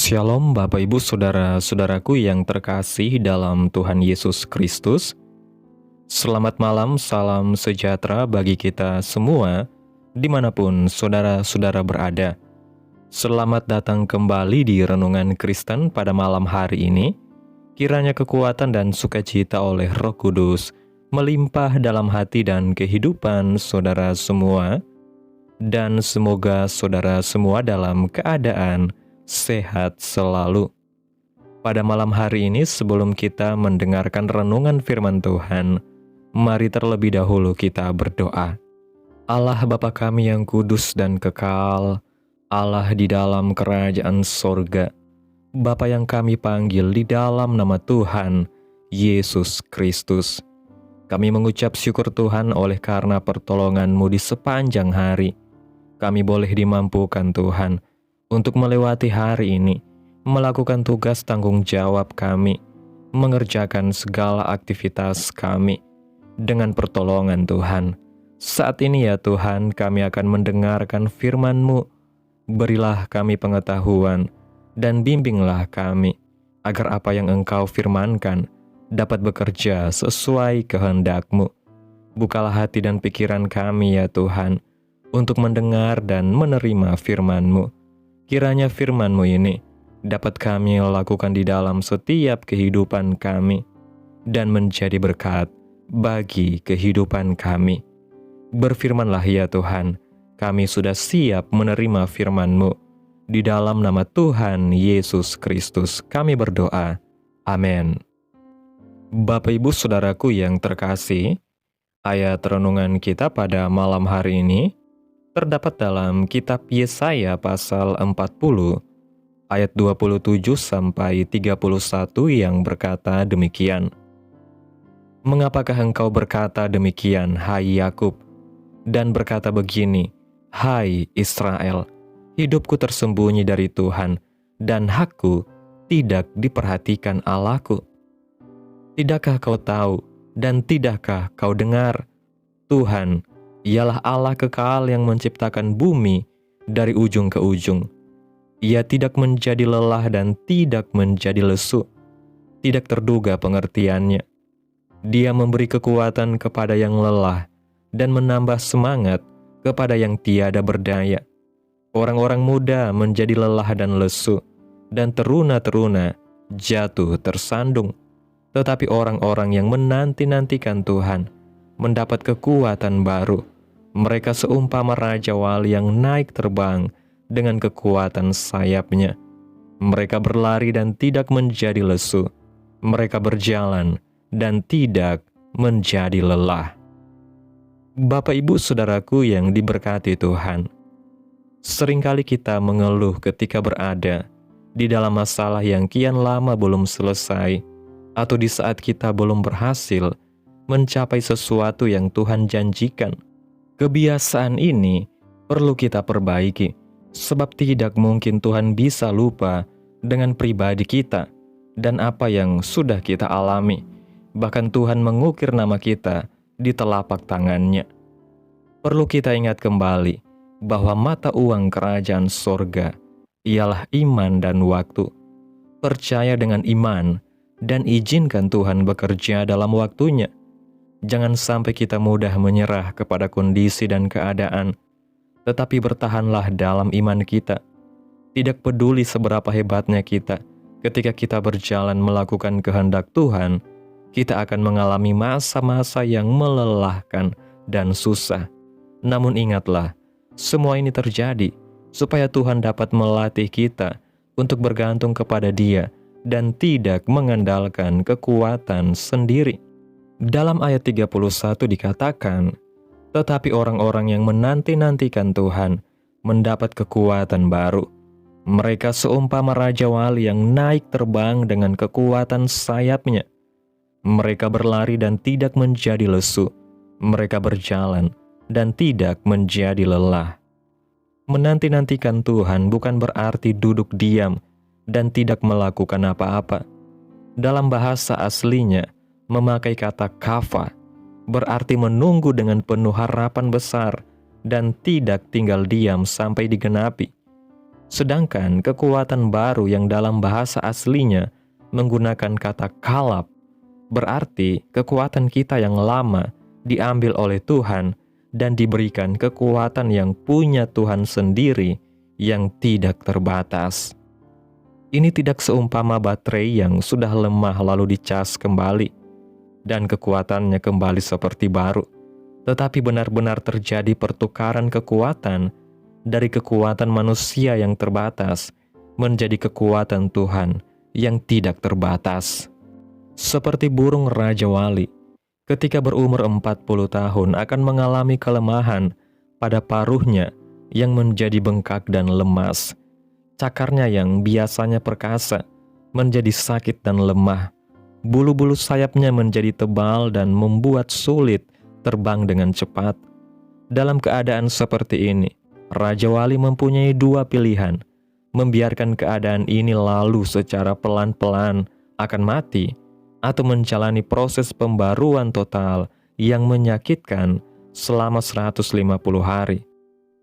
Shalom Bapak Ibu Saudara-saudaraku yang terkasih dalam Tuhan Yesus Kristus. Selamat malam, salam sejahtera bagi kita semua dimanapun saudara-saudara berada. Selamat datang kembali di Renungan Kristen pada malam hari ini. Kiranya kekuatan dan sukacita oleh Roh Kudus melimpah dalam hati dan kehidupan saudara semua. Dan semoga saudara semua dalam keadaan sehat selalu. Pada malam hari ini sebelum kita mendengarkan renungan firman Tuhan, mari terlebih dahulu kita berdoa. Allah Bapa kami yang kudus dan kekal, Allah di dalam kerajaan sorga, Bapa yang kami panggil di dalam nama Tuhan Yesus Kristus. Kami mengucap syukur Tuhan oleh karena pertolongan-Mu di sepanjang hari. Kami boleh dimampukan Tuhan untuk melewati hari ini, melakukan tugas tanggung jawab kami, mengerjakan segala aktivitas kami dengan pertolongan Tuhan. Saat ini ya Tuhan, kami akan mendengarkan firman-Mu. Berilah kami pengetahuan dan bimbinglah kami, agar apa yang Engkau firmankan dapat bekerja sesuai kehendak-Mu. Bukalah hati dan pikiran kami ya Tuhan, untuk mendengar dan menerima firman-Mu. Kiranya firman-Mu ini dapat kami lakukan di dalam setiap kehidupan kami dan menjadi berkat bagi kehidupan kami. Berfirmanlah ya Tuhan, kami sudah siap menerima firman-Mu. Di dalam nama Tuhan Yesus Kristus kami berdoa. Amin. Bapak Ibu Saudaraku yang terkasih, ayat renungan kita pada malam hari ini terdapat dalam kitab Yesaya pasal 40 ayat 27-31 yang berkata demikian. Mengapakah engkau berkata demikian, hai Yakub, dan berkata begini, hai Israel, hidupku tersembunyi dari Tuhan, dan hakku tidak diperhatikan Allahku. Tidakkah kau tahu, dan tidakkah kau dengar? Tuhan, Ialah Allah kekal yang menciptakan bumi dari ujung ke ujung. Ia tidak menjadi lelah dan tidak menjadi lesu. Tidak terduga pengertiannya. Dia memberi kekuatan kepada yang lelah dan menambah semangat kepada yang tiada berdaya. Orang-orang muda menjadi lelah dan lesu, dan teruna-teruna jatuh tersandung. Tetapi orang-orang yang menanti-nantikan Tuhan mendapat kekuatan baru. Mereka seumpama Raja Wali yang naik terbang dengan kekuatan sayapnya. Mereka berlari dan tidak menjadi lesu. Mereka berjalan dan tidak menjadi lelah. Bapak Ibu Saudaraku yang diberkati Tuhan, seringkali kita mengeluh ketika berada di dalam masalah yang kian lama belum selesai, atau di saat kita belum berhasil mencapai sesuatu yang Tuhan janjikan. Kebiasaan ini perlu kita perbaiki, sebab tidak mungkin Tuhan bisa lupa dengan pribadi kita dan apa yang sudah kita alami. Bahkan Tuhan mengukir nama kita di telapak tangannya. Perlu kita ingat kembali bahwa mata uang kerajaan sorga ialah iman dan waktu. Percaya dengan iman dan izinkan Tuhan bekerja dalam waktunya. Jangan sampai kita mudah menyerah kepada kondisi dan keadaan, tetapi bertahanlah dalam iman kita. Tidak peduli seberapa hebatnya kita, ketika kita berjalan melakukan kehendak Tuhan, kita akan mengalami masa-masa yang melelahkan dan susah. Namun ingatlah, semua ini terjadi supaya Tuhan dapat melatih kita untuk bergantung kepada Dia dan tidak mengandalkan kekuatan sendiri. Dalam ayat 31 dikatakan, tetapi orang-orang yang menanti-nantikan Tuhan mendapat kekuatan baru. Mereka seumpama Raja Wali yang naik terbang dengan kekuatan sayapnya. Mereka berlari dan tidak menjadi lesu. Mereka berjalan dan tidak menjadi lelah. Menanti-nantikan Tuhan bukan berarti duduk diam dan tidak melakukan apa-apa. Dalam bahasa aslinya, memakai kata kafa, berarti menunggu dengan penuh harapan besar dan tidak tinggal diam sampai digenapi. Sedangkan kekuatan baru yang dalam bahasa aslinya menggunakan kata kalab, berarti kekuatan kita yang lama diambil oleh Tuhan dan diberikan kekuatan yang punya Tuhan sendiri yang tidak terbatas. Ini tidak seumpama baterai yang sudah lemah lalu dicas kembali dan kekuatannya kembali seperti baru, tetapi benar-benar terjadi pertukaran kekuatan dari kekuatan manusia yang terbatas menjadi kekuatan Tuhan yang tidak terbatas. Seperti burung Raja Wali, ketika berumur 40 tahun akan mengalami kelemahan pada paruhnya yang menjadi bengkak dan lemas. Cakarnya yang biasanya perkasa menjadi sakit dan lemah. Bulu-bulu sayapnya menjadi tebal dan membuat sulit terbang dengan cepat. Dalam keadaan seperti ini, Raja Wali mempunyai dua pilihan: membiarkan keadaan ini lalu secara pelan-pelan akan mati, atau menjalani proses pembaruan total yang menyakitkan selama 150 hari.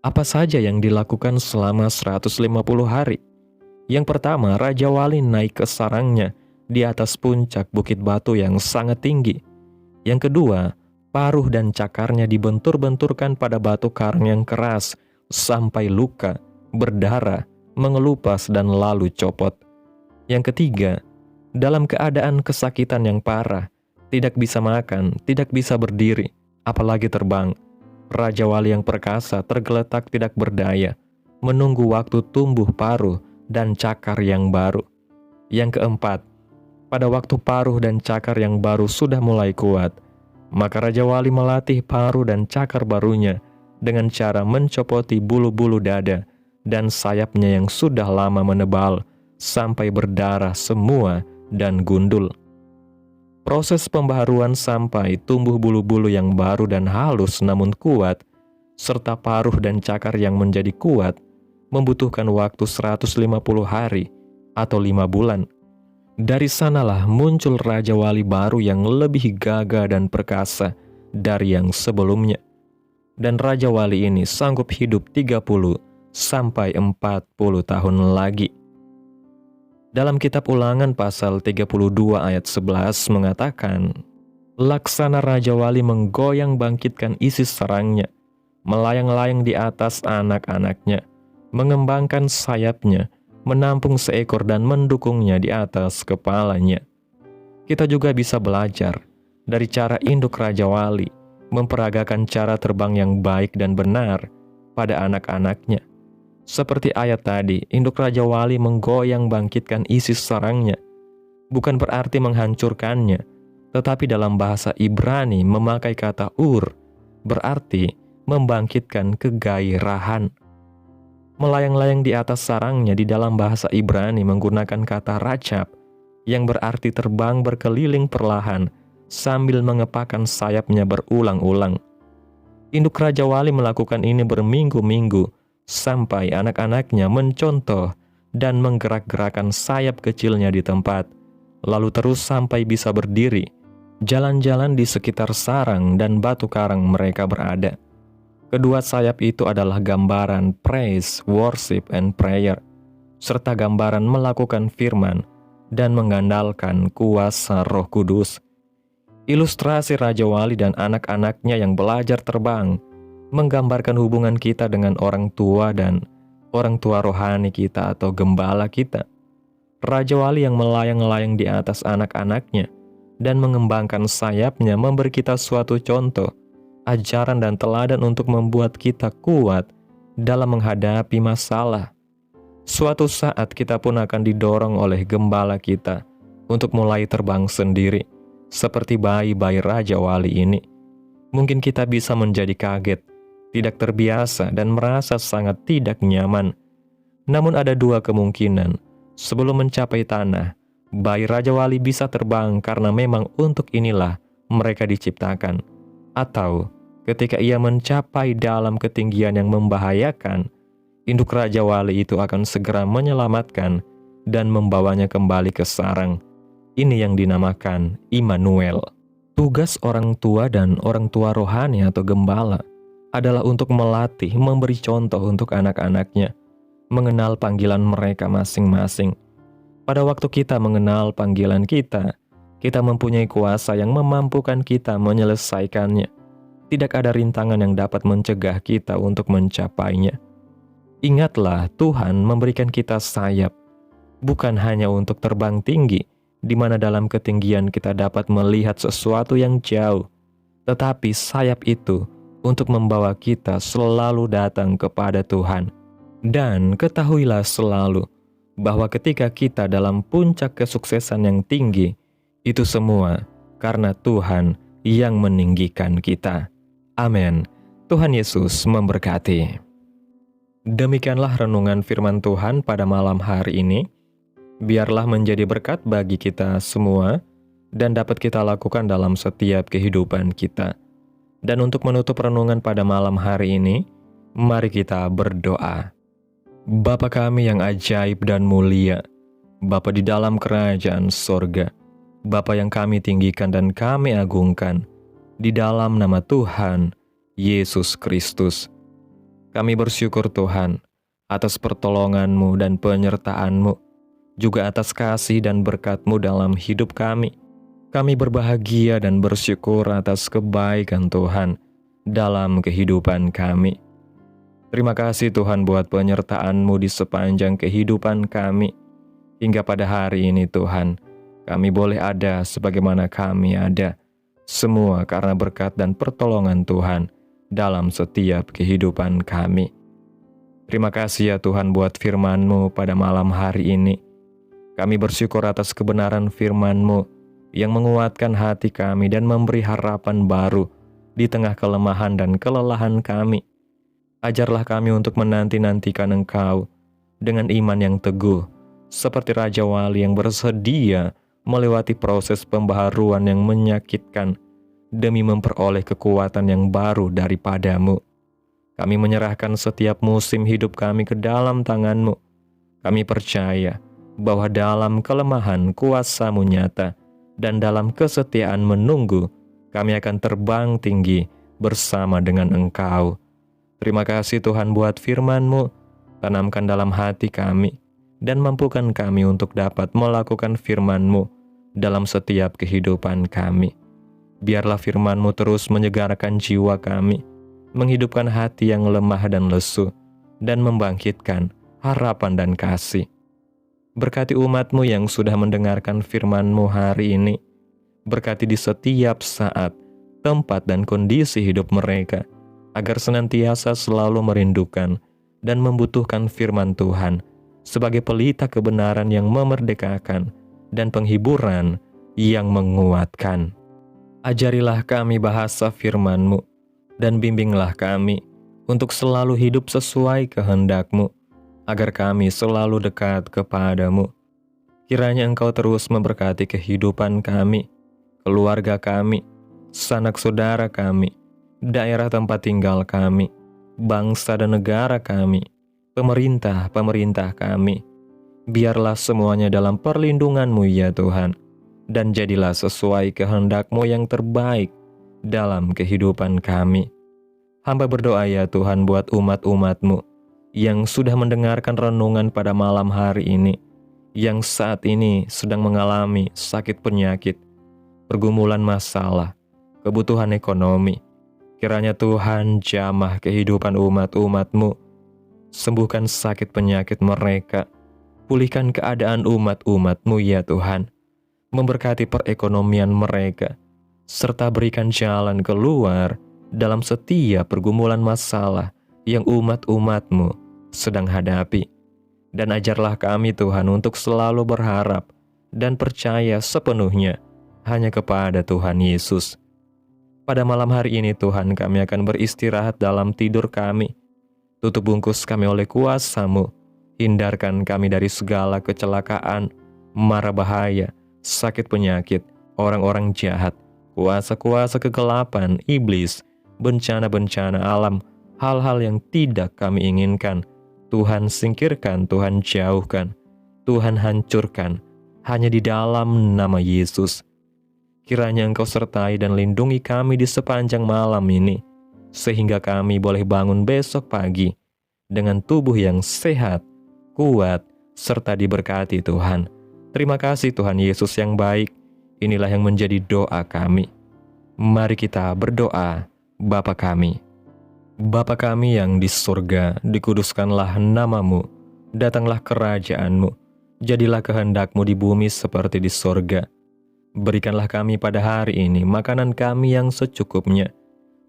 Apa saja yang dilakukan selama 150 hari? Yang pertama, Raja Wali naik ke sarangnya di atas puncak bukit batu yang sangat tinggi. Yang kedua, paruh dan cakarnya dibentur-benturkan pada batu karang yang keras sampai luka, berdarah, mengelupas dan lalu copot. Yang ketiga, dalam keadaan kesakitan yang parah, tidak bisa makan, tidak bisa berdiri, apalagi terbang, Raja Wali yang perkasa tergeletak tidak berdaya, menunggu waktu tumbuh paruh dan cakar yang baru. Yang keempat, pada waktu paruh dan cakar yang baru sudah mulai kuat, maka Raja Wali melatih paruh dan cakar barunya dengan cara mencopoti bulu-bulu dada dan sayapnya yang sudah lama menebal sampai berdarah semua dan gundul. Proses pembaharuan sampai tumbuh bulu-bulu yang baru dan halus namun kuat, serta paruh dan cakar yang menjadi kuat, membutuhkan waktu 150 hari atau 5 bulan. Dari sanalah muncul Raja Wali baru yang lebih gagah dan perkasa dari yang sebelumnya. Dan Raja Wali ini sanggup hidup 30 sampai 40 tahun lagi. Dalam kitab Ulangan pasal 32 ayat 11 mengatakan, laksana Raja Wali menggoyang bangkitkan isi sarangnya, melayang-layang di atas anak-anaknya, mengembangkan sayapnya, menampung seekor dan mendukungnya di atas kepalanya. Kita juga bisa belajar dari cara induk Raja Wali memperagakan cara terbang yang baik dan benar pada anak-anaknya. Seperti ayat tadi, induk Raja Wali menggoyang bangkitkan isi sarangnya, bukan berarti menghancurkannya, tetapi dalam bahasa Ibrani memakai kata ur, berarti membangkitkan kegairahan. Melayang-layang di atas sarangnya di dalam bahasa Ibrani menggunakan kata racap, yang berarti terbang berkeliling perlahan, sambil mengepakkan sayapnya berulang-ulang. Induk Raja Wali melakukan ini berminggu-minggu, sampai anak-anaknya mencontoh dan menggerak-gerakan sayap kecilnya di tempat, lalu terus sampai bisa berdiri, jalan-jalan di sekitar sarang dan batu karang mereka berada. Kedua sayap itu adalah gambaran praise, worship, and prayer, serta gambaran melakukan firman dan mengandalkan kuasa Roh Kudus. Ilustrasi Raja Wali dan anak-anaknya yang belajar terbang menggambarkan hubungan kita dengan orang tua dan orang tua rohani kita atau gembala kita. Raja Wali yang melayang-layang di atas anak-anaknya dan mengembangkan sayapnya memberi kita suatu contoh, ajaran dan teladan untuk membuat kita kuat dalam menghadapi masalah. Suatu saat kita pun akan didorong oleh gembala kita untuk mulai terbang sendiri, seperti bayi-bayi Raja Wali ini. Mungkin kita bisa menjadi kaget, tidak terbiasa, dan merasa sangat tidak nyaman. Namun ada dua kemungkinan. Sebelum mencapai tanah, bayi Raja Wali bisa terbang karena memang untuk inilah mereka diciptakan. Atau ketika ia mencapai dalam ketinggian yang membahayakan, induk Raja Wali itu akan segera menyelamatkan dan membawanya kembali ke sarang. Ini yang dinamakan Immanuel. Tugas orang tua dan orang tua rohani atau gembala adalah untuk melatih, memberi contoh untuk anak-anaknya, mengenal panggilan mereka masing-masing. Pada waktu kita mengenal panggilan kita mempunyai kuasa yang memampukan kita menyelesaikannya. Tidak ada rintangan yang dapat mencegah kita untuk mencapainya. Ingatlah, Tuhan memberikan kita sayap, bukan hanya untuk terbang tinggi, di mana dalam ketinggian kita dapat melihat sesuatu yang jauh, tetapi sayap itu untuk membawa kita selalu datang kepada Tuhan. Dan ketahuilah selalu bahwa ketika kita dalam puncak kesuksesan yang tinggi, itu semua karena Tuhan yang meninggikan kita. Amin. Tuhan Yesus memberkati. Demikianlah renungan firman Tuhan pada malam hari ini. Biarlah menjadi berkat bagi kita semua dan dapat kita lakukan dalam setiap kehidupan kita. Dan untuk menutup renungan pada malam hari ini, mari kita berdoa. Bapa kami yang ajaib dan mulia, Bapa di dalam kerajaan sorga, Bapa yang kami tinggikan dan kami agungkan, di dalam nama Tuhan Yesus Kristus. Kami bersyukur Tuhan atas pertolongan-Mu dan penyertaan-Mu, juga atas kasih dan berkat-Mu dalam hidup kami. Kami berbahagia dan bersyukur atas kebaikan Tuhan dalam kehidupan kami. Terima kasih Tuhan buat penyertaan-Mu di sepanjang kehidupan kami. Hingga pada hari ini Tuhan, kami boleh ada sebagaimana kami ada. Semua karena berkat dan pertolongan Tuhan dalam setiap kehidupan kami. Terima kasih ya Tuhan buat firman-Mu pada malam hari ini. Kami bersyukur atas kebenaran firman-Mu yang menguatkan hati kami dan memberi harapan baru di tengah kelemahan dan kelelahan kami. Ajarlah kami untuk menanti-nantikan Engkau dengan iman yang teguh, seperti Raja Wali yang bersedia melewati proses pembaharuan yang menyakitkan demi memperoleh kekuatan yang baru daripada-Mu. Kami menyerahkan setiap musim hidup kami ke dalam tangan-Mu. Kami percaya bahwa dalam kelemahan kuasa-Mu nyata, dan dalam kesetiaan menunggu, kami akan terbang tinggi bersama dengan Engkau. Terima kasih Tuhan buat firman-Mu, tanamkan dalam hati kami, dan mampukan kami untuk dapat melakukan firman-Mu dalam setiap kehidupan kami. Biarlah firman-Mu terus menyegarkan jiwa kami, menghidupkan hati yang lemah dan lesu, dan membangkitkan harapan dan kasih. Berkati umat-Mu yang sudah mendengarkan firman-Mu hari ini. Berkati di setiap saat, tempat dan kondisi hidup mereka, agar senantiasa selalu merindukan dan membutuhkan firman Tuhan sebagai pelita kebenaran yang memerdekakan dan penghiburan yang menguatkan. Ajarilah kami bahasa firman-Mu dan bimbinglah kami untuk selalu hidup sesuai kehendak-Mu, agar kami selalu dekat kepada-Mu. Kiranya Engkau terus memberkati kehidupan kami, keluarga kami, sanak saudara kami, daerah tempat tinggal kami, bangsa dan negara kami, pemerintah kami. Biarlah semuanya dalam perlindungan-Mu ya Tuhan, dan jadilah sesuai kehendak-Mu yang terbaik dalam kehidupan kami. Hamba berdoa ya Tuhan buat umat-umat-Mu yang sudah mendengarkan renungan pada malam hari ini, yang saat ini sedang mengalami sakit penyakit, pergumulan masalah, kebutuhan ekonomi. Kiranya Tuhan jamah kehidupan umat-umat-Mu, sembuhkan sakit penyakit mereka, pulihkan keadaan umat-umat-Mu ya Tuhan, memberkati perekonomian mereka, serta berikan jalan keluar dalam setiap pergumulan masalah yang umat-umat-Mu sedang hadapi. Dan ajarlah kami Tuhan untuk selalu berharap dan percaya sepenuhnya hanya kepada Tuhan Yesus. Pada malam hari ini Tuhan, kami akan beristirahat dalam tidur kami. Tutup bungkus kami oleh kuasa-Mu. Hindarkan kami dari segala kecelakaan, mara bahaya, sakit penyakit, orang-orang jahat, kuasa-kuasa kegelapan, iblis, bencana-bencana alam, hal-hal yang tidak kami inginkan. Tuhan singkirkan, Tuhan jauhkan, Tuhan hancurkan, hanya di dalam nama Yesus. Kiranya Engkau sertai dan lindungi kami di sepanjang malam ini, sehingga kami boleh bangun besok pagi dengan tubuh yang sehat kuat, serta diberkati Tuhan. Terima kasih Tuhan Yesus yang baik. Inilah yang menjadi doa kami. Mari kita berdoa. Bapa kami. Bapa kami yang di surga, dikuduskanlah nama-Mu. Datanglah kerajaan-Mu. Jadilah kehendak-Mu di bumi seperti di surga. Berikanlah kami pada hari ini makanan kami yang secukupnya.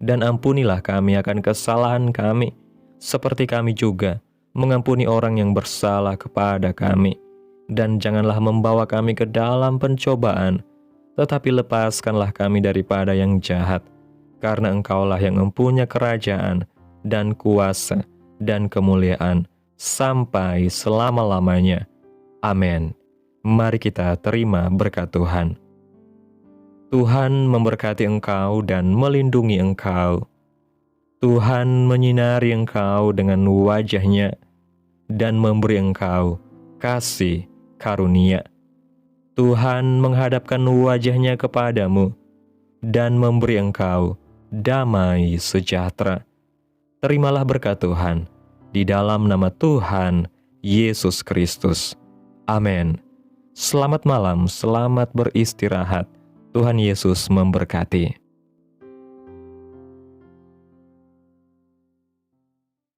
Dan ampunilah kami akan kesalahan kami, seperti kami juga mengampuni orang yang bersalah kepada kami. Dan janganlah membawa kami ke dalam pencobaan, tetapi lepaskanlah kami daripada yang jahat. Karena Engkaulah yang mempunyai kerajaan, dan kuasa, dan kemuliaan, sampai selama-lamanya. Amin. Mari kita terima berkat Tuhan. Tuhan memberkati engkau dan melindungi engkau. Tuhan menyinari engkau dengan wajah-Nya dan memberi engkau kasih karunia. Tuhan menghadapkan wajah-Nya kepadamu dan memberi engkau damai sejahtera. Terimalah berkat Tuhan di dalam nama Tuhan Yesus Kristus. Amin. Selamat malam, selamat beristirahat. Tuhan Yesus memberkati.